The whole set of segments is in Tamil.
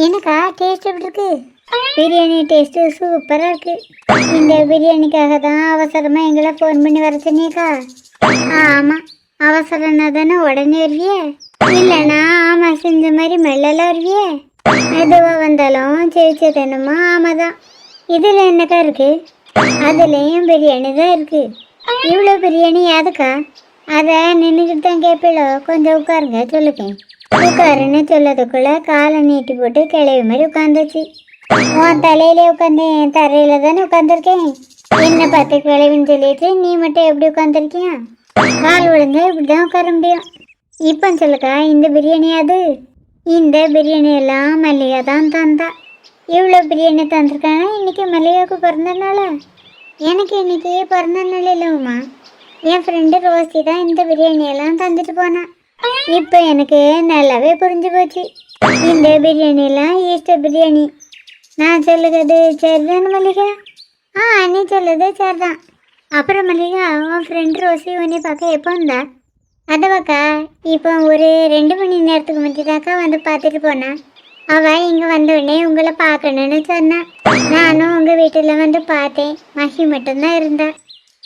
எனக்கா டேஸ்ட் எப்படி இருக்கு? பிரியாணி டேஸ்ட்டு சூப்பராக இருக்கு. இந்த பிரியாணிக்காக தான் அவசரமாக எங்களை ஃபோன் பண்ணி வர சொன்னியக்கா. ஆமாம், அவசரம்னா தானே உடனே வருவியே, இல்லைண்ணா ஆமாம் செஞ்ச மாதிரி மெல்லலாம் வருவியே. எதுவாக வந்தாலும் ஜெயிச்சது என்னமோ ஆமாம் தான். இதில் என்னக்கா இருக்கு? அதுலேயும் பிரியாணி தான் இருக்கு. இவ்வளோ பிரியாணி யாதுக்கா? அதை நின்றுக்கிட்டு தான் கேட்பீளோ? கொஞ்சம் உட்காருங்க சொல்லுக்கேன். உட்காருன்னு சொல்லதுக்குள்ள காலை நீட்டி போட்டு கிளவி மாதிரி உட்காந்துச்சு. உன் தலையிலே உட்காந்தேன், என் தரையில தானே உட்காந்துருக்கேன். என்ன பார்த்து கிளவின்னு சொல்லிட்டு நீ மட்டும் எப்படி உட்காந்துருக்கியா? கால் விழுந்தா இப்படிதான் உட்கார முடியும். இப்போ சொல்லுக்கா, இந்த பிரியாணி அது? இந்த பிரியாணி எல்லாம் மல்லிகா தான் தந்தா. இவ்வளோ பிரியாணி தந்திருக்கானா இன்னைக்கு மல்லிகாவுக்கு பிறந்த நாளா? எனக்கு இன்னைக்கு பிறந்த நாள் இல்லைம்மா, என் ஃப்ரெண்டு ரோசி தான் இந்த பிரியாணியெல்லாம் தந்துட்டு போனான். இப்போ எனக்கு நல்லாவே புரிஞ்சு போச்சு, இந்த பிரியாணியெல்லாம் ஈஸ்டர் பிரியாணி. நான் சொல்லுறது சரிதானே மல்லிகா? நீ சொல்லுது சரிதான். அப்புறம் மல்லிகா, உன் ஃப்ரெண்டு ரோசி உன்னை பார்க்க எப்போ வந்தா? அதவாக்கா இப்போ ஒரு 2 மணி நேரத்துக்கு முன்னாடிதாக்கா வந்து பார்த்துட்டு போனேன். அவள் இங்கே வந்தோடனே உங்களை பார்க்கணுன்னு சொன்னான். நானும் உங்கள் வீட்டில் வந்து பார்த்தேன். மகி மட்டும்தான் இருந்தா.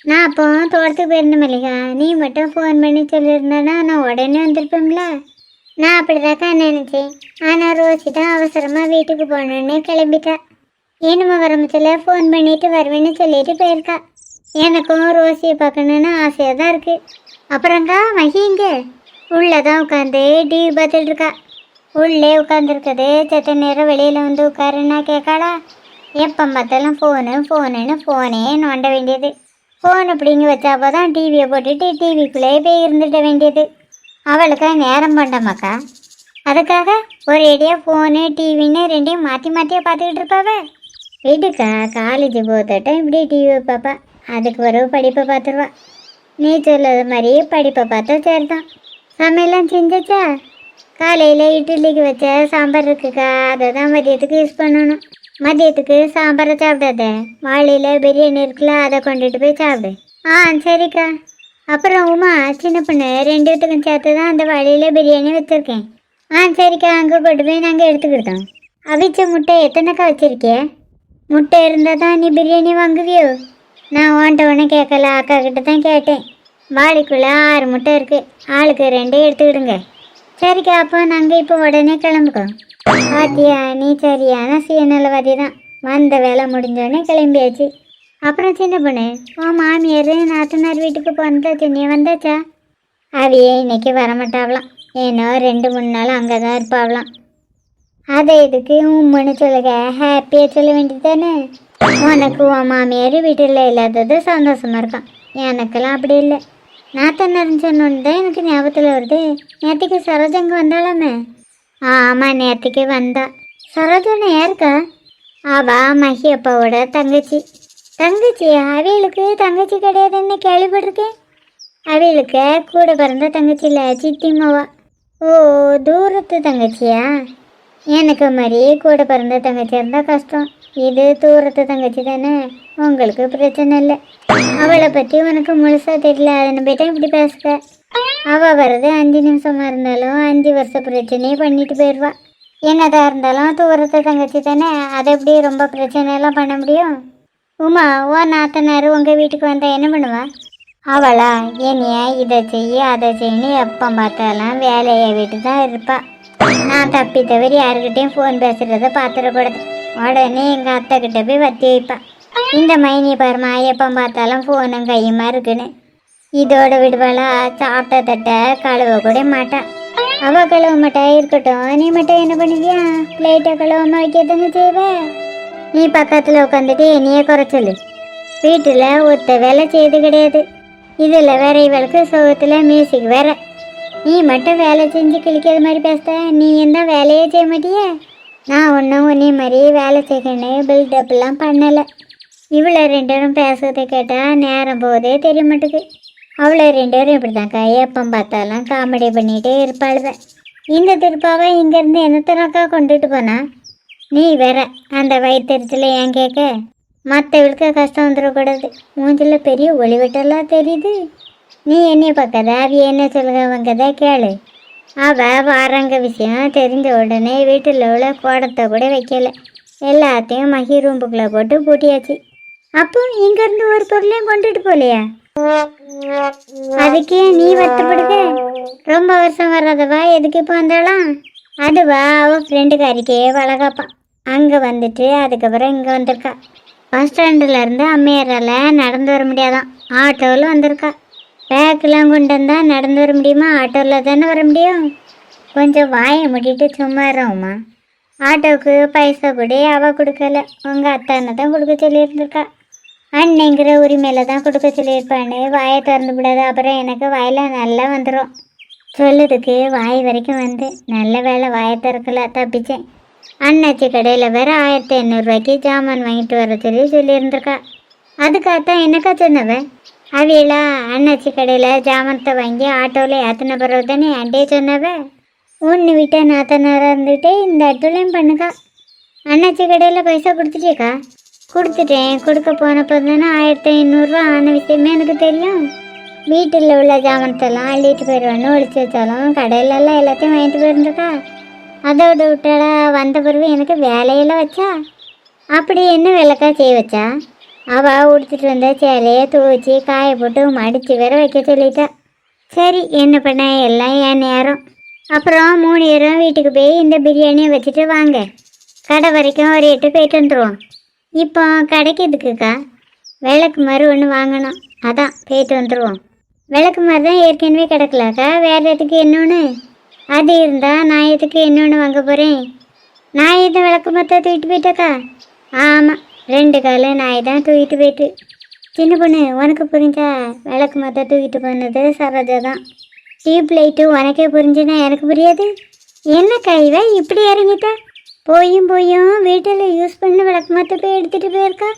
நான் அப்போ தோட்டத்துக்கு போயிருந்தேன் மல்லிகா. நீ மட்டும் ஃபோன் பண்ணி சொல்லியிருந்தேன்னா நான் உடனே வந்திருப்பேன்ல. நான் அப்படிதாக்கா நினச்சேன். ஆனால் ரோசி தான் அவசரமாக வீட்டுக்கு போகணுன்னு கிளம்பிட்டா. என்னமோ வரம்பத்தில் ஃபோன் பண்ணிட்டு வருவேன்னு சொல்லிட்டு போயிருக்கா. எனக்கும் ரோசியை பார்க்கணுன்னு ஆசையாக தான் இருக்குது. அப்புறங்க்கா மகி இங்கே உள்ளே தான் உட்காந்து டிவி பார்த்துட்டு இருக்கா. உள்ளே உட்காந்துருக்குது. செத்த நேரம் வெளியில் வந்து உட்காருன்னா கேட்காடா? எப்போ பார்த்தாலும் ஃபோனுன்னு ஃபோனே நோண்ட வேண்டியது. ஃபோன் அப்படிங்க வச்சாப்போ தான் டிவியை போட்டுட்டு டிவிக்குள்ளேயே போய் இருந்துட வேண்டியது. அவளுக்கா நேரம் பண்ணமாக்கா? அதுக்காக ஒரேடியாக ஃபோனு டிவின்னு ரெண்டையும் மாற்றி மாற்றியாக பார்த்துக்கிட்டு இருப்பாவ. வீட்டுக்கா காலேஜ் போத்தட்டும் இப்படி டிவியை பார்ப்பா. அதுக்கு பிறகு படிப்பை பார்த்துருவா. நீ சொல்லது மாதிரி படிப்பை பார்த்தா சரிதான். சமையலாம் செஞ்சிச்சா? காலையில் இட்லிக்கு வச்ச சாம்பார் இருக்குக்கா, அதை தான் மதியத்துக்கு யூஸ் பண்ணணும். மதியத்துக்கு சாம்பாரை சாப்பிடாத, வாழையில் பிரியாணி இருக்குல்ல, அதை கொண்டுட்டு போய் சாப்பிடு. சரிக்கா. அப்புறம் உமா சின்ன பொண்ணு 2 பேத்துக்கும் சேர்த்து தான் அந்த வாழையில் பிரியாணி வச்சுருக்கேன். சரிக்கா, அங்கே கொண்டு போய் நாங்கள் எடுத்துக்கிட்டோம். அவிச்ச முட்டை எத்தனைக்கா வச்சுருக்கிய? முட்டை இருந்தால் தான் நீ பிரியாணி வாங்குவியோ? நான் ஓன்ட்ட ஒன்று கேட்கல, அக்கா கிட்ட தான் கேட்டேன். வாழைக்குள்ளே 6 முட்டை இருக்குது, ஆளுக்கு 2 எடுத்துக்கிடுங்க. சரிக்கா, அப்போ நாங்கள் இப்போ உடனே கிளம்புக்கோம். பாத்தியா, நீ சரியான சுயநலவாதி தான். வந்த வேலை முடிஞ்சோடனே கிளம்பியாச்சு. அப்புறம் சின்ன பொண்ணு, மாமியார் நாத்தனார் வீட்டுக்கு போனதா சொன்னிய, வந்தாச்சா? அவையே இன்னைக்கு வரமாட்டாவலாம். ஏன்னோ 2-3 நாள் அங்கே தான் இருப்பாவலாம். அதை இதுக்கு உம்முன்னு சொல்லுங்க, ஹாப்பியாக சொல்ல வேண்டியது தானே. உனக்கு உன் மாமியார் வீட்டில் இல்லாதது சந்தோஷமாக இருக்கான். எனக்கெல்லாம் அப்படி இல்லை. நாத்தனார்னு சொன்னோன்னு தான் எனக்கு ஞாபகத்தில் வருது. நேற்றுக்கு சரோஜங்க வந்தாலாமே? ஆமாம், நேற்றுக்கு வந்தா. சரோஜனை யாருக்கா? அவா மகி அப்பாவோட தங்கச்சி. தங்கச்சியா? அவைகளுக்கு தங்கச்சி கிடையாதுன்னு கேள்விப்பட்டிருக்கேன். அவைகளுக்கு கூட பிறந்த தங்கச்சி இல்லை, சித்திமாவா. தூரத்து தங்கச்சியா? எனக்கு மாதிரி கூட பிறந்த தங்கச்சி இருந்தால் கஷ்டம். இது தூரத்து தங்கச்சி தானே, உங்களுக்கு பிரச்சனை இல்லை. அவளை பற்றி உனக்கு முழுசாக தெரியல, அதனை போய்ட்டு இப்படி பேசுக. அவள் வர்றது 5 நிமிஷமாக இருந்தாலும் 5 வருஷ பிரச்சனையே பண்ணிட்டு போயிடுவா. என்னதான் இருந்தாலும் தூரத்து தங்கச்சி தானே, அதை எப்படி ரொம்ப பிரச்சனையெல்லாம் பண்ண முடியும்? உமா, நாத்தனார் உங்கள் வீட்டுக்கு வந்தால் என்ன பண்ணுவா? அவளா என்னையா இதை செய்ய அதை செய்யன்னு எப்போ பார்த்தாலும் வேலையை விட்டு தான் இருப்பா. நான் தப்பி தவிர யாருக்கிட்டையும் ஃபோன் பேசுகிறத பார்த்துடக்கூடாது. உடனே எங்கள் அத்தை கிட்ட போய் வத்தி வைப்பா. இந்த மைனி பாருமா, எப்போ பார்த்தாலும் ஃபோனும் கையுமா இருக்குன்னு. இதோட விடுவாளா? சாப்பிட்ட தட்டை கழுவ கூட மாட்டான். அவள் கழுவ மாட்டா, இருக்கட்டும். நீ மட்டும் என்ன பண்ணுவியா? பிளேட்டை கழுவாம வைக்கிறதுன்னு செய்வ. நீ பக்கத்தில் உட்காந்துட்டு என்னையே குறைச்சொல்லு. வீட்டில் ஒத்த வேலை செய்து கிடையாது. இதில் வேற இவளுக்கு சோகத்தில் மியூசிக் வேற. நீ மட்டும் வேலை செஞ்சு கிழிக்கிற மாதிரி பேசுத. நீ எந்த வேலையே செய்ய மாட்டியே. நான் ஒன்றும் உன்னே மாதிரி வேலை செய்யணும் பில்டப்லாம் பண்ணலை. இவ்வளோ 2 பேரும் பேசுறதை கேட்டால் நேரம் போதே தெரிய மாட்டேங்குது. அவ்வளோ 2 பேரும் இப்படி தான்க்கா, எப்போ பார்த்தாலும் காமெடி பண்ணிகிட்டே இருப்பாளுவ. இந்த திருப்பாவை இங்கேருந்து என்னத்தனாக்கா கொண்டுட்டு போனா? நீ வேற அந்த வயிற்றுல ஏன் கேட்க? மற்றவளுக்கு கஷ்டம் வந்துடக்கூடாது. மூஞ்சில் பெரிய ஒளிவட்டெல்லாம் தெரியுது. நீ என்னைய பார்க்காத, அவிய என்ன சொல்லுவங்கதான் கேளு. வாரங்க விஷயம் தெரிஞ்ச உடனே வீட்டில் உள்ள கோடத்தை கூட வைக்கல, எல்லாத்தையும் மகி ரூம்புக்குள்ளே போட்டு பூட்டியாச்சு. அப்போ இங்கேருந்து ஒரு பொருளையும் கொண்டுட்டு போகலையா? அதுக்கே நீ வருத்தப்படுது? ரொம்ப வருஷம் வராதவா எதுக்கு இப்போ வந்தாலாம்? அதுவா அவள் ஃப்ரெண்டுக்காரிக்கே வளகாப்பா, அங்கே வந்துட்டு அதுக்கப்புறம் இங்கே வந்திருக்கா. பஸ் ஸ்டாண்டுலேருந்து அம்மையாரால் நடந்து வர முடியாதான், ஆட்டோவில் வந்திருக்கா. பேக்கெலாம் கொண்டு வந்தால் நடந்து வர முடியுமா? ஆட்டோவில் தானே வர முடியும். கொஞ்சம் வாயை மூடிட்டு சும்மா இருமா. ஆட்டோவுக்கு பைசா கூட அவள் கொடுக்கல, உங்கள் அத்தானை தான் கொடுக்க சொல்லியிருந்திருக்கா. அன்னைங்கிற உரிமையில் தான் கொடுக்க சொல்லியிருப்பான்னு வாயை திறந்து விடாது, அப்புறம் எனக்கு வாயில் நல்லா வந்துடும். சொல்லுறதுக்கு வாய் வரைக்கும் வந்து நல்ல வேலை வாயை திறக்கல, தப்பிச்சேன். அண்ணாச்சி கடையில் வேறு 1500 ஜாமான் வாங்கிட்டு வர சொல்லியிருந்திருக்கா. அதுக்காகத்தான் என்னக்கா சொன்னவ? அவையிலா அண்ணாச்சி கடையில் ஜாமானத்தை வாங்கி ஆட்டோவில் ஏற்றின பிறகு தானே அண்டே சொன்னவ. ஒன்று விட்ட நாத்தனாராக இருந்துகிட்டே இந்த அட்டுலையும் பண்ணுக்கா. அண்ணாச்சி கடையில் பைசா கொடுத்துட்டேக்கா? கொடுத்துட்டேன். கொடுக்க போனப்போ தானே 1500 ஆன விஷயமே எனக்கு தெரியும். வீட்டில் உள்ள ஜாமானத்தெல்லாம் அள்ளிட்டு போயிடுவேன்னு ஒழிச்சு வச்சாலும் கடையிலெல்லாம் எல்லாத்தையும் வாங்கிட்டு போயிருந்துருக்கா. அதோட விட்டாடா வந்த பிறகு எனக்கு வேலையெல்லாம் வச்சா. அப்படி என்ன வேலைக்கா செய்ய வச்சா? அவள் உடுத்துட்டு வந்த சேலையை துவைச்சி காய போட்டு மடித்து வேற வைக்க சொல்லிட்டா. சரி என்ன பண்ண, எல்லாம் என் நேரம். அப்புறம் 3 பேரும் வீட்டுக்கு போய் இந்த பிரியாணியை வச்சுட்டு வாங்க, கடை வரைக்கும் ஒரு 8 போயிட்டு வந்துடுவோம். இப்போ கடைக்கு எதுக்குக்கா? விளக்கு மாதிரி ஒன்று வாங்கணும், அதான் போயிட்டு வந்துடுவோம். விளக்கு மாதிரி தான் ஏற்கனவே கிடக்கலாக்கா, வேறு எதுக்கு இன்னொன்று? அது இருந்தால் நான் எதுக்கு இன்னொன்று வாங்க போகிறேன்? நான் எதுவும் விளக்கு மொத்த தூக்கிட்டு போயிட்டாக்கா? ஆமாம், 2 காலு நாய் தான் தூக்கிட்டு போயிட்டு. சின்ன பொண்ணு உனக்கு புரிஞ்சா? விளக்கு மொத்த தூக்கிட்டு போனது சரோஜா தான். டியூப் லைட்டு உனக்கே புரிஞ்சுன்னா எனக்கு புரியாது. என்ன கைவை இப்படி இறங்கிட்டா? போயும் வீட்டில் யூஸ் பண்ண விளக்கு மொத்த போய் எடுத்துகிட்டு போயிருக்கா.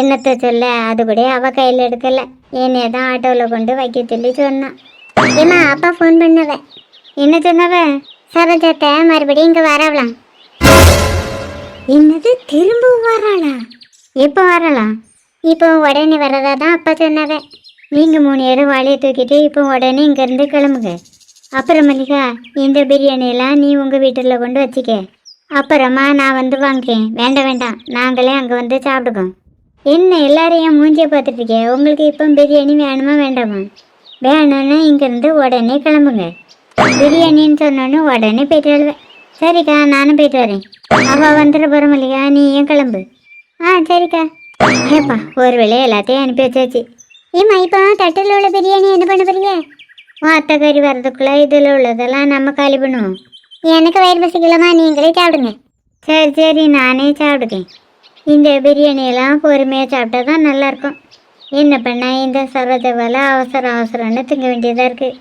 என்னத்தை சொல்ல, அது கூட அவள் கையில் எடுக்கலை, என்னைய தான் ஆட்டோவில் கொண்டு வைக்க சொல்லி சொன்னான். ஏமா அப்பா ஃபோன் பண்ணவ. என்ன சொன்னவ? சரோஜாத்தை மறுபடியும் இங்கே வரவலாம். என்னது திரும்ப வராளா? எப்போ வரலாம்? இப்போ உடனே வரதா தான் அப்பா சொன்னவ. நீங்கள் 3 பேரும் வாழையை தூக்கிட்டு இப்போ உடனே இங்கேருந்து கிளம்புங்க. அப்புறம் மல்லிகா, இந்த பிரியாணியெல்லாம் நீ உங்கள் வீட்டில் கொண்டு வச்சிக்க, அப்புறமா நான் வந்து வாங்கிக்கேன். வேண்டாம், நாங்களே அங்கே வந்து சாப்பிடுவோம். என்ன எல்லாரும் என் மூஞ்சியை பார்த்துட்ருக்கேன்? உங்களுக்கு இப்போ பிரியாணி வேணுமா வேண்டாமா? வேணும்னா இங்கேருந்து உடனே கிளம்புங்க. பிரியாணின்னு சொன்னோன்னு உடனே போயிட்டு வருவேன். சரிக்கா, நானும் போயிட்டு வரேன். அவள் வந்துட போகிற மல்லிகா, நீ ஏன் கிளம்பு. சரிக்கா. ஏப்பா ஒரு வேளையை எல்லாத்தையும் அனுப்பி வச்சாச்சு. ஏம்மா இப்போ தட்டில் உள்ள பிரியாணி என்ன பண்ண போறீங்க? அத்தை கறி வர்றதுக்குள்ளே இதில் உள்ளதெல்லாம் நம்ம காலி பண்ணுவோம். எனக்கு வயிறு பசிக்கலாமா, நீங்களே சாப்பிடுங்க. சரி நானே சாப்பிடுக்கேன். இந்த பிரியாணியெல்லாம் பொறுமையாக சாப்பிட்டா தான் நல்லாயிருக்கும். என்ன பண்ண, இந்த சரோஜாவால் அவசரம்னு திங்க வேண்டியதாக இருக்குது.